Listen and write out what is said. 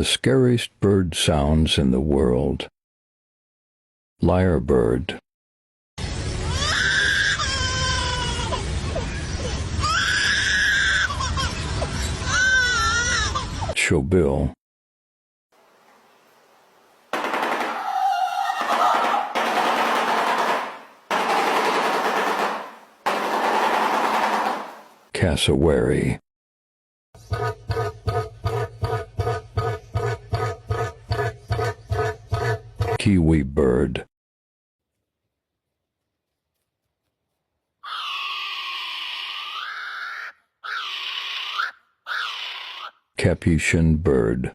scariest bird sounds in the world. Lyrebird. Showbill. Cassowary. Kiwi bird. Capuchin bird.